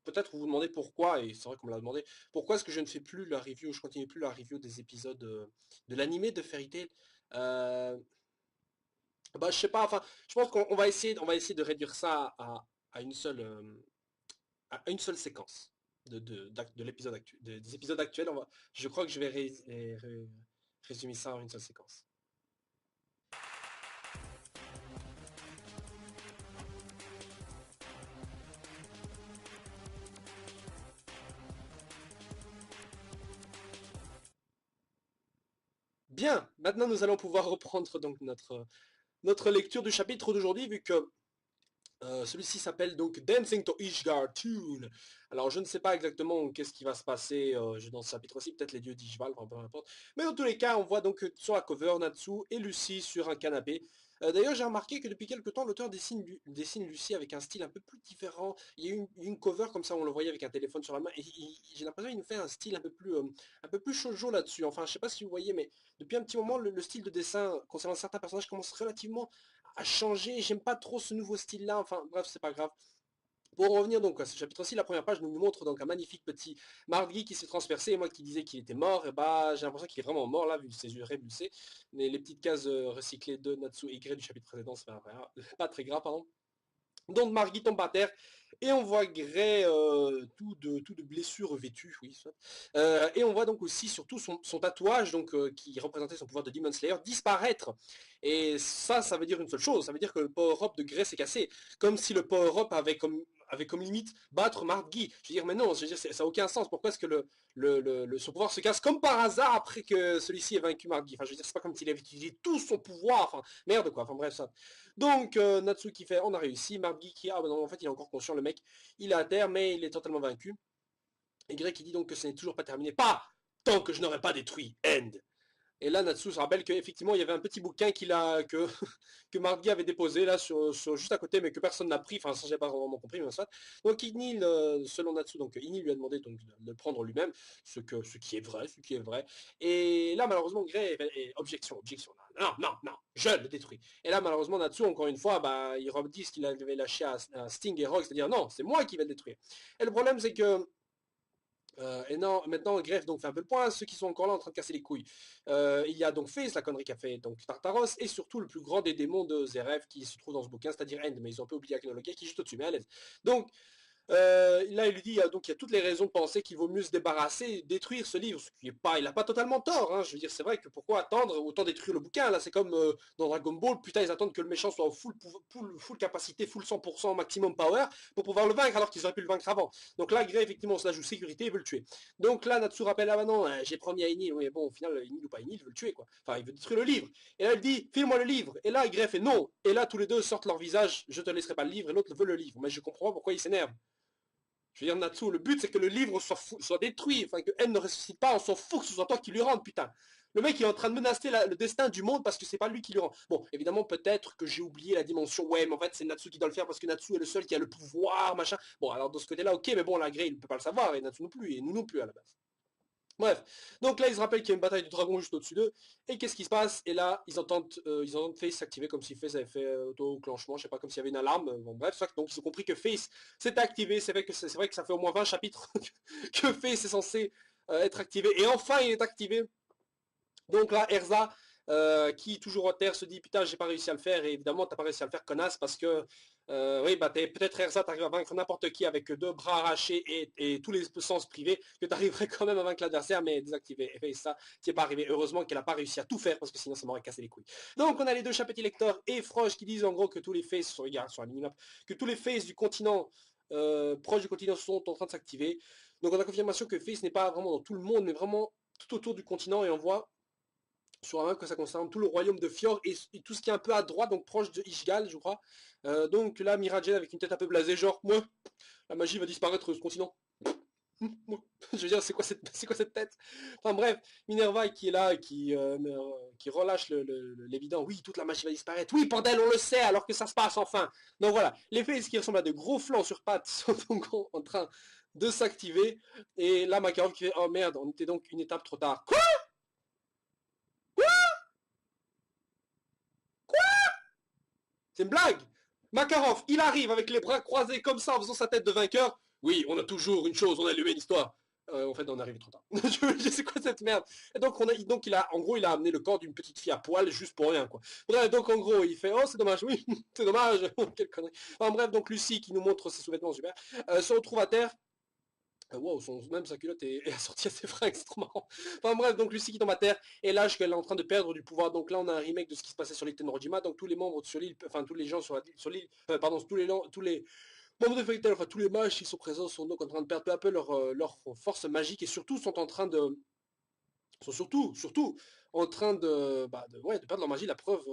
peut-être vous vous demandez pourquoi, et c'est vrai qu'on me l'a demandé, pourquoi est-ce que je ne fais plus la review, je continue plus la review des épisodes de l'animé de Fairy Tail. Euh, Bah, je sais pas, enfin, je pense on va essayer de réduire ça à à une seule séquence de l'épisode actuel, des épisodes actuels. Je crois que je vais résumer ça en une seule séquence. Bien, maintenant nous allons pouvoir reprendre donc notre lecture du chapitre d'aujourd'hui, vu que celui-ci s'appelle donc Dancing to Ishgar Tune. Alors je ne sais pas exactement qu'est-ce qui va se passer dans ce chapitre-ci, peut-être les dieux d'Ishval, enfin, peu importe. Mais dans tous les cas, on voit donc sur la cover Natsu et Lucy sur un canapé. D'ailleurs, j'ai remarqué que depuis quelques temps, l'auteur dessine Lucy avec un style un peu plus différent. Il y a une cover comme ça, on le voyait avec un téléphone sur la main, et j'ai l'impression qu'il nous fait un style un peu plus shoujo là-dessus. Enfin, je sais pas si vous voyez, mais depuis un petit moment, le style de dessin concernant certains personnages commence relativement à changer. J'aime pas trop ce nouveau style-là. Enfin, bref, c'est pas grave. Pour revenir donc à ce chapitre-ci, la première page nous montre donc un magnifique petit Margui qui s'est transpercé, et moi qui disais qu'il était mort, et bah j'ai l'impression qu'il est vraiment mort là, vu ses yeux révulsés. Mais les petites cases recyclées de Natsu et Grey du chapitre précédent, c'est pas très grave, pardon. Donc Margui tombe par terre, et on voit Grey tout de blessures vêtues, oui, soit. Et on voit donc aussi surtout son tatouage, donc qui représentait son pouvoir de Demon Slayer, disparaître. Et ça veut dire une seule chose, ça veut dire que le power-up de Grey s'est cassé. Comme si le power-up avait comme limite battre Margui. Je veux dire, mais non, je veux dire, ça n'a aucun sens. Pourquoi est-ce que son pouvoir se casse comme par hasard après que celui-ci ait vaincu Margui? Enfin, je veux dire, c'est pas comme s'il avait utilisé tout son pouvoir. Enfin, merde quoi. Enfin bref, ça. Donc Natsu qui fait, on a réussi. Margui qui, ah ben non, en fait, il est encore conscient, le mec. Il est à terre, mais il est totalement vaincu. Et Grey qui dit donc que ce n'est toujours pas terminé. Pas tant que je n'aurai pas détruit End. Et là, Natsu se rappelle qu'effectivement, il y avait un petit bouquin que Margui avait déposé là juste à côté, mais que personne n'a pris. Enfin, ça, j'ai pas vraiment compris, mais ça. Donc, Igni, selon Natsu, donc Igni lui a demandé donc de le prendre lui-même, ce qui est vrai, ce qui est vrai. Et là, malheureusement, Grey objection. Non, non, non, je le détruis. Et là, malheureusement, Natsu, encore une fois, bah, il redit ce qu'il avait lâché à Sting et Rock, c'est-à-dire non, c'est moi qui vais le détruire. Et le problème, c'est que et non, maintenant, Grefg donc fait un peu le point, ceux qui sont encore là en train de casser les couilles. Il y a donc Face, la connerie qu'a fait donc Tartaros, et surtout le plus grand des démons de Zeref qui se trouve dans ce bouquin, c'est-à-dire End, mais ils ont un peu oublié Aknologia qui est juste au-dessus, mais à l'aise. Donc, là, il lui dit, donc il y a toutes les raisons de penser qu'il vaut mieux se débarrasser, détruire ce livre, ce qui est pas, il a pas totalement tort, hein. Je veux dire, c'est vrai que pourquoi attendre, autant détruire le bouquin, là, c'est comme dans Dragon Ball, putain, ils attendent que le méchant soit en full capacité, full 100% maximum power, pour pouvoir le vaincre, alors qu'ils auraient pu le vaincre avant. Donc là, Grey, effectivement, cela joue sécurité, il veut le tuer. Donc là, Natsu rappelle, ah bah non, j'ai promis à Enil, oui, bon, au final, Enil ou pas Enil, il veut le tuer, quoi. Enfin, il veut détruire le livre. Et là, il dit, file-moi le livre. Et là, Grey fait non. Et là, tous les deux sortent leur visage, je te laisserai pas le livre, et l'autre veut le livre. Mais je comprends pourquoi il s'énerve. Je veux dire, Natsu, le but c'est que le livre soit détruit, enfin que elle ne ressuscite pas, on s'en fout que ce soit toi qui lui rende, putain. Le mec il est en train de menacer le destin du monde parce que c'est pas lui qui lui rend. Bon, évidemment, peut-être que j'ai oublié la dimension, ouais, mais en fait c'est Natsu qui doit le faire parce que Natsu est le seul qui a le pouvoir, machin. Bon, alors de ce côté-là, ok, mais bon, la Grey, il ne peut pas le savoir, et Natsu non plus, et nous non plus à la base. Bref, donc là ils se rappellent qu'il y a une bataille de dragons juste au-dessus d'eux, et qu'est-ce qui se passe? Et là ils entendent Face s'activer comme si Face avait fait auto-clenchement, je sais pas, comme s'il y avait une alarme, bon bref, donc ils ont compris que Face s'est activé, c'est vrai que ça fait au moins 20 chapitres que Face est censé être activé, et enfin il est activé, donc là, Erza, qui toujours à terre se dit putain j'ai pas réussi à le faire, et évidemment t'as pas réussi à le faire connasse parce que oui bah peut-être Erza t'arrives à vaincre n'importe qui avec deux bras arrachés et tous les sens privés, que t'arriverais quand même à vaincre l'adversaire, mais désactiver et ça t'y est pas arrivé, heureusement qu'elle a pas réussi à tout faire parce que sinon ça m'aurait cassé les couilles. Donc on a les deux chapitres lecteurs et Froge qui disent en gros que tous les faces sur la minimap, que tous les faces du continent proches du continent sont en train de s'activer. Donc on a confirmation que Face n'est pas vraiment dans tout le monde mais vraiment tout autour du continent, et on voit sur la map que ça concerne tout le royaume de Fjord et tout ce qui est un peu à droite, donc proche de Ishgal, je crois. Donc là, Miragen avec une tête un peu blasée, genre, moi, la magie va disparaître de ce continent. Je veux dire, c'est quoi cette tête? Enfin bref, Minerva qui est là, qui relâche l'évident. Oui, toute la magie va disparaître. Oui, bordel, on le sait, alors que ça se passe enfin. Donc voilà, les faits qui ressemblent à de gros flancs sur pattes sont donc en train de s'activer. Et là, Makarov qui fait, oh merde, on était donc une étape trop tard. Quoi? C'est une blague. Makarov, il arrive avec les bras croisés comme ça en faisant sa tête de vainqueur. Oui, on a toujours une chose, on a allumé l'histoire. En fait, on est arrivé trop tard. Je sais quoi cette merde. Et donc, donc en gros, il a amené le corps d'une petite fille à poil juste pour rien, quoi. Bref, donc en gros, il fait, oh, c'est dommage, oui, c'est dommage, quelle connerie. Enfin bref, donc Lucie qui nous montre ses sous-vêtements super, se retrouve à terre. Wow, même sa culotte est assortie à ses fringues, c'est trop marrant. Enfin bref, donc Lucie qui tombe à terre, et lâche qu'elle est en train de perdre du pouvoir. Donc là, on a un remake de ce qui se passait sur l'île Tenrojima. Donc tous les membres sur l'île, enfin tous les gens sur l'île, pardon, tous les membres de Fairy Tail, enfin tous les mages qui sont présents sont donc en train de perdre peu à peu leur force magique, et surtout sont en train de, sont surtout en train ouais, de perdre leur magie. La preuve,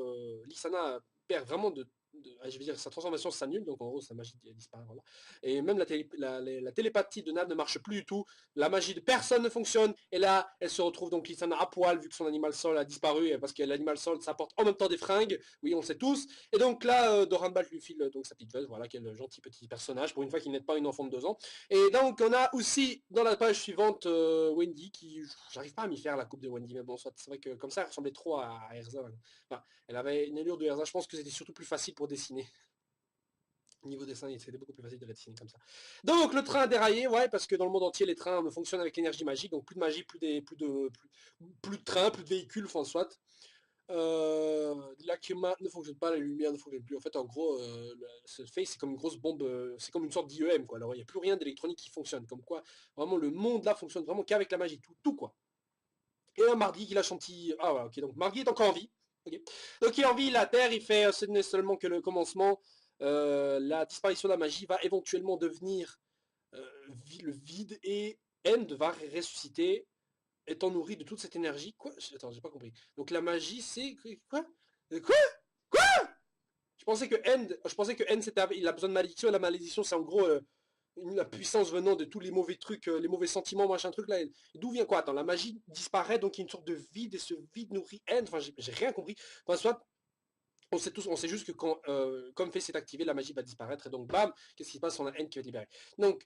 Lissana perd vraiment je veux dire, sa transformation s'annule, donc en gros sa magie disparaît, voilà. Et même la télépathie de Nad ne marche plus du tout, la magie de personne ne fonctionne, et là elle se retrouve donc Lissana à poil vu que son animal sol a disparu, parce que l'animal sol ça apporte en même temps des fringues, oui on le sait tous, et donc là Doranbal lui file donc sa petite veste, voilà, quel gentil petit personnage, pour une fois qu'il n'est pas une enfant de 2 ans. Et donc on a aussi dans la page suivante Wendy qui, j'arrive pas à m'y faire la coupe de Wendy, mais bon c'est vrai que comme ça elle ressemblait trop à Erza. Enfin, elle avait une allure de Erza, je pense que c'était surtout plus facile pour dessiner. Niveau dessin, c'était beaucoup plus facile de la dessiner comme ça. Donc le train a déraillé, ouais, parce que dans le monde entier les trains fonctionnent avec l'énergie magique, donc plus de magie, plus de trains, plus de véhicules, enfin soit. L'Akuma ne fonctionne pas, la lumière ne fonctionne plus. En fait, en gros, ce face c'est comme une grosse bombe, c'est comme une sorte d'IEM, quoi. Alors il n'y a plus rien d'électronique qui fonctionne. Comme quoi, vraiment, le monde là fonctionne vraiment qu'avec la magie, tout quoi. Et un mardi qu'il a chanté. Ah ouais, ok, donc Mardi est encore en vie. Okay. Donc il est en vie, la Terre, il fait, ce n'est seulement que le commencement. La disparition de la magie va éventuellement devenir le vide, et End va ressusciter étant nourri de toute cette énergie. Quoi? Attends, j'ai pas compris. Donc la magie, c'est... Quoi? Quoi? Je pensais que N, il a besoin de malédiction, et la malédiction, c'est en gros la puissance venant de tous les mauvais trucs, les mauvais sentiments, machin truc là. D'où vient quoi? Attends, la magie disparaît, donc il y a une sorte de vide, et ce vide nourrit N. Enfin, j'ai rien compris. Enfin, soit, on sait juste que quand, comme fait c'est activé, la magie va disparaître, et donc bam, qu'est-ce qui se passe? On a N qui va être libéré. Donc,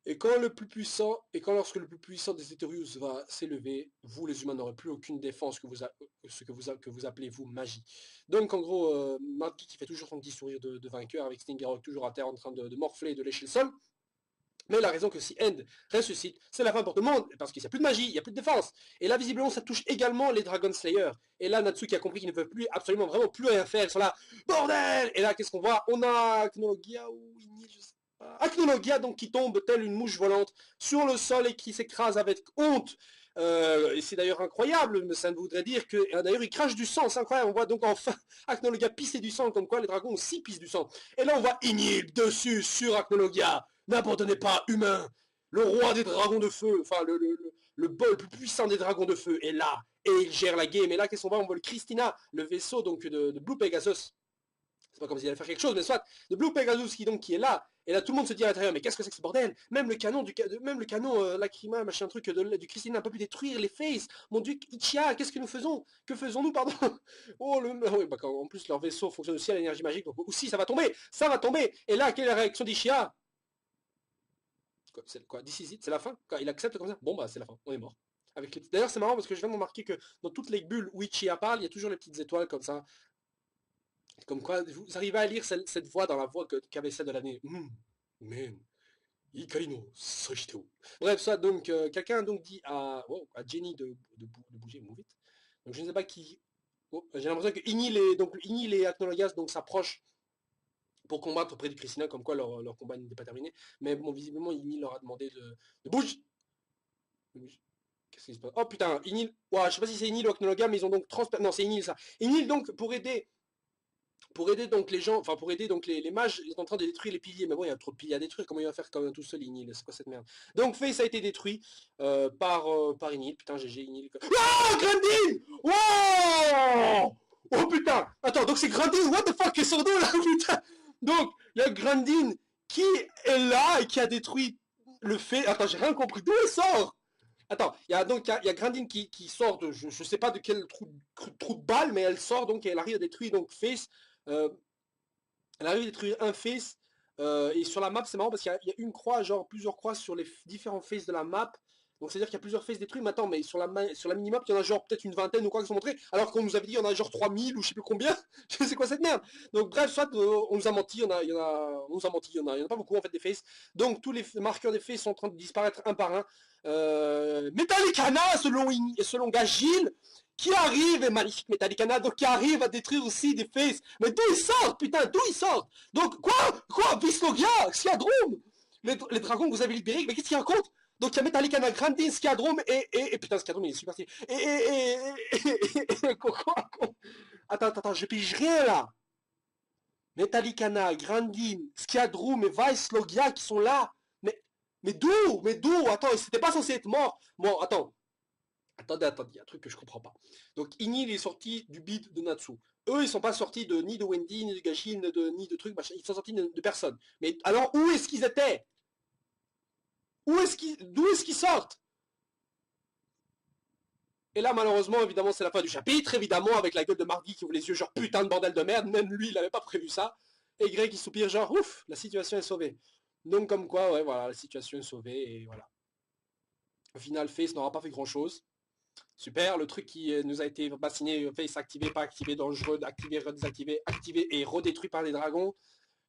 lorsque le plus puissant des Ethereus va s'élever, vous les humains n'aurez plus aucune défense que vous appelez vous magie. Donc en gros, Marky qui fait toujours son petit sourire de vainqueur, avec Stingerhawk toujours à terre en train de morfler et de lécher le sol. Mais la raison que si End ressuscite, c'est la fin pour tout le monde, parce qu'il n'y a plus de magie, il n'y a plus de défense. Et là, visiblement, ça touche également les Dragon Slayer. Et là, Natsuki a compris qu'ils ne peuvent plus, absolument, vraiment plus rien faire. Ils sont là, bordel! Et là, qu'est-ce qu'on voit? On a Acnologia ou Inil, je sais pas. Acnologia, donc, qui tombe telle une mouche volante sur le sol et qui s'écrase avec honte. Et c'est d'ailleurs incroyable, mais ça ne voudrait dire que... D'ailleurs, il crache du sang, c'est incroyable. On voit donc enfin Acnologia pisser du sang, comme quoi les dragons aussi pissent du sang. Et là, on voit Inil dessus, sur Acnologia. N'abandonnez pas, humain. Le roi des dragons de feu, enfin le bol le plus puissant des dragons de feu est là. Et il gère la game. Et là, qu'est-ce qu'on voit? On voit le Christina, le vaisseau donc de Blue Pegasus. C'est pas comme s'il allait faire quelque chose, mais soit, de Blue Pegasus qui est là. Et là, tout le monde se dit à l'intérieur, mais qu'est-ce que c'est que ce bordel? Même le canon, Lacrima, machin truc du Christina n'a pas pu détruire les Faces. Mon dieu, Ichia, qu'est-ce que nous faisons? Que faisons-nous, pardon? Oh, oui, en plus, leur vaisseau fonctionne aussi à l'énergie magique, donc aussi, ça va tomber, ça va tomber. Et là, quelle est la réaction d'Ichia? Quoi, this is it, c'est la fin. Quand il accepte comme ça, bon bah c'est la fin, on est mort. D'ailleurs c'est marrant parce que je viens de remarquer que dans toutes les bulles où Ichiya parle, il y a toujours les petites étoiles comme ça. Comme quoi, vous arrivez à lire cette voix dans la voix qu'avait celle de l'année. Men, Ikarino, Soshiteo. Bref, ça donc, quelqu'un a donc dit à Jenny de bouger, move it. Donc je ne sais pas qui... Oh, j'ai l'impression que Inil et Acknowledge donc s'approchent pour combattre auprès du Christina, comme quoi leur combat n'était pas terminé. Mais bon, visiblement, Inil leur a demandé de bouger. Qu'est-ce qui se passe? Oh putain, Inil. Ouah, je sais pas si c'est Inil ou Aknologa, mais ils ont donc non, c'est Inil ça. Inil donc pour aider donc les gens, enfin pour aider donc les mages, ils sont en train de détruire les piliers. Mais bon, il y a trop de piliers à détruire. Comment il va faire quand même tout seul, Inil? C'est quoi cette merde? Donc Face a été détruit par Inil. Putain, GG Inil. Oh, Grandin! Wow! Oh putain! Attends, donc c'est Grandin, what the fuck, est son dos là, putain! Donc, il y a Grandin qui est là et qui a détruit le fait. Attends, j'ai rien compris. D'où elle sort? Attends, il y a Grandin qui sort de, je sais pas de quel trou de balle, mais elle sort donc et elle arrive à détruire donc Face. Euh, Elle arrive à détruire un Face. Et sur la map, c'est marrant parce qu'il y a une croix, genre plusieurs croix sur les différents faces de la map. Donc c'est-à-dire qu'il y a plusieurs faces détruits maintenant, mais sur la minimap, il y en a genre peut-être une vingtaine ou quoi qui sont montrés, alors qu'on nous avait dit il y en a genre 3000 ou je sais plus combien. Je sais quoi cette merde. Donc bref, soit on nous a menti, on nous a menti, il y en a pas beaucoup en fait des faces. Donc tous les marqueurs des faces sont en train de disparaître un par un. Metallicana, selon Gagil, qui arrive, et magnifique Metallicana, donc qui arrive à détruire aussi des faces. Mais d'où ils sortent, putain, d'où ils sortent? Donc quoi, Vislogia, Skiadrum, les dragons que vous avez libérés, mais qu'est-ce qu'ils racontent? Donc il y a Metallicana, Grandin, Skiadrum et putain, Skiadrum il est super stylé. Attends, je pige rien là. Metallicana, Grandin, Skiadrum et Vice Logia qui sont là. Mais d'où? Mais d'où? Attends, c'était pas censé être mort. Bon, attends. Attendez, il y a un truc que je comprends pas. Donc Inil est sorti du bid de Natsu. Eux, ils sont pas sortis ni de Wendy, ni de Gashin, ni de trucs, machin. Ils sont sortis de personne. Mais alors, où est-ce qu'ils étaient? D'où est-ce qu'ils sortent? Et là, malheureusement, évidemment, c'est la fin du chapitre, évidemment, avec la gueule de Mardi qui ouvre les yeux, genre putain de bordel de merde, même lui, il avait pas prévu ça. Et Greg qui soupire, genre ouf, la situation est sauvée. Donc, comme quoi, ouais, voilà, la situation est sauvée, et voilà. Au final, Face n'aura pas fait grand chose. Super, le truc qui nous a été bassiné, Face activé, pas activé, dangereux, activé, redésactivé, activé et redétruit par les dragons.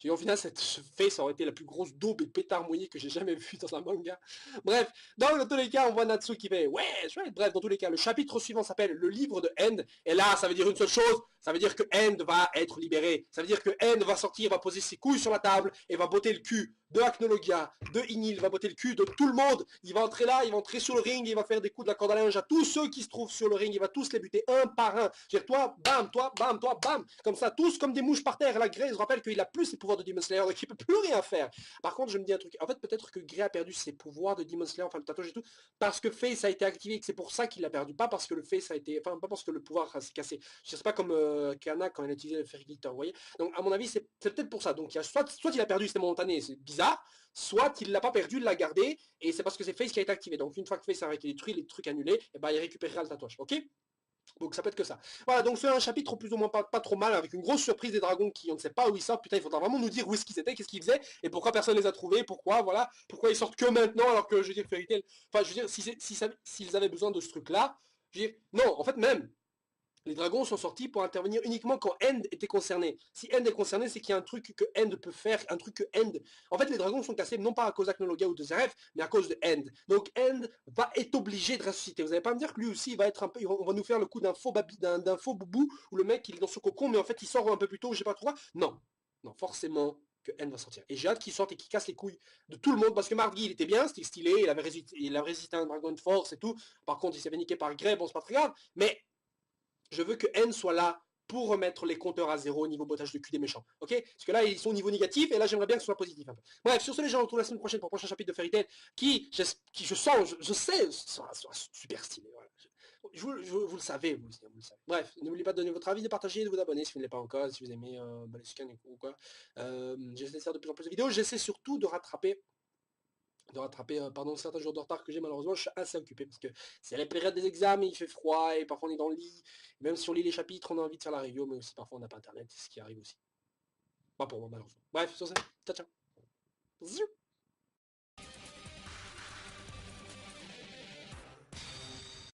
Et au final, cette face aurait été la plus grosse daube et pétard mouillé que j'ai jamais vu dans un manga. Bref, dans tous les cas, on voit Natsu qui fait ouais, chouette. Bref, dans tous les cas, le chapitre suivant s'appelle le livre de End. Et là, ça veut dire une seule chose, ça veut dire que End va être libéré. Ça veut dire que End va sortir, va poser ses couilles sur la table et va botter le cul de Acnologia, de Inil, va botter le cul de tout le monde. Il va entrer là, il va entrer sur le ring, il va faire des coups de la corde à linge à tous ceux qui se trouvent sur le ring, il va tous les buter un par un. Je veux dire, toi, bam, toi, bam, toi, bam. Comme ça, tous comme des mouches par terre. Et là, Grey, je rappelle qu'il a plus ses pouvoirs de Demon Slayer, donc il peut plus rien faire. Par contre, je me dis un truc. En fait, peut-être que Grey a perdu ses pouvoirs de Demon Slayer, enfin le tatouage et tout, parce que Face a été activé et que c'est pour ça qu'il l'a perdu. Pas parce que le Face a été. Enfin, pas parce que le pouvoir s'est cassé. Je sais pas comme Kana quand elle a utilisé le Fairy Glitter, vous voyez. Donc, à mon avis, c'est peut-être pour ça. Donc, il y a soit il a perdu, c'était momentané, c'est bizarre. Soit il l'a pas perdu, il l'a gardé, et c'est parce que c'est Face qui a été activé. Donc une fois que Face a été détruit, les trucs annulés, et ben il récupérera le tatouage. Ok? Donc ça peut être que ça. Voilà, donc c'est un chapitre plus ou moins pas trop mal, avec une grosse surprise des dragons qui on ne sait pas où ils sortent. Putain, il faudra vraiment nous dire où est-ce qu'ils étaient, qu'est-ce qu'ils faisaient, et pourquoi personne les a trouvés, pourquoi, voilà, pourquoi ils sortent que maintenant, alors que je veux dire, Fairy Tail, enfin je veux dire, s'ils avaient besoin de ce truc-là, je veux dire, non, en fait même, les dragons sont sortis pour intervenir uniquement quand End était concerné. Si End est concerné, c'est qu'il y a un truc que End peut faire, un truc que End... En fait, les dragons sont cassés non pas à cause d'Acnologia ou de Zeref, mais à cause de End. Donc End va être obligé de ressusciter. Vous n'allez pas me dire que lui aussi, il va être un peu... On va nous faire le coup d'un faux boubou, où le mec, il est dans son cocon, mais en fait, il sort un peu plus tôt, je sais pas trop quoi. Non. Non, forcément que End va sortir. Et j'ai hâte qu'il sorte et qu'il casse les couilles de tout le monde, parce que Mardi, il était bien, c'était stylé, il avait résisté à un dragon de force et tout. Par contre, il s'est fait niquer par Grey, bon, c'est pas très grave, mais je veux que N soit là pour remettre les compteurs à zéro au niveau bottage de cul des méchants. Ok? Parce que là, ils sont au niveau négatif, et là, j'aimerais bien que ce soit positif un peu. Bref, sur ce, les gens, on se retrouve la semaine prochaine pour le prochain chapitre de Fairy Tail, je sens, je sais, sera super stylé. Voilà. Vous le savez, vous le savez. Bref, n'oubliez pas de donner votre avis, de partager, de vous abonner si vous ne l'êtes pas encore, si vous aimez les scans ou quoi. J'essaie de faire de plus en plus de vidéos, j'essaie surtout de rattraper certains jours de retard que j'ai. Malheureusement, je suis assez occupé parce que c'est la période des examens, il fait froid et parfois on est dans le lit, même si on lit les chapitres on a envie de faire la review, mais aussi parfois on n'a pas internet, c'est ce qui arrive aussi, pas pour moi malheureusement. Bref, sur ce, ciao ciao.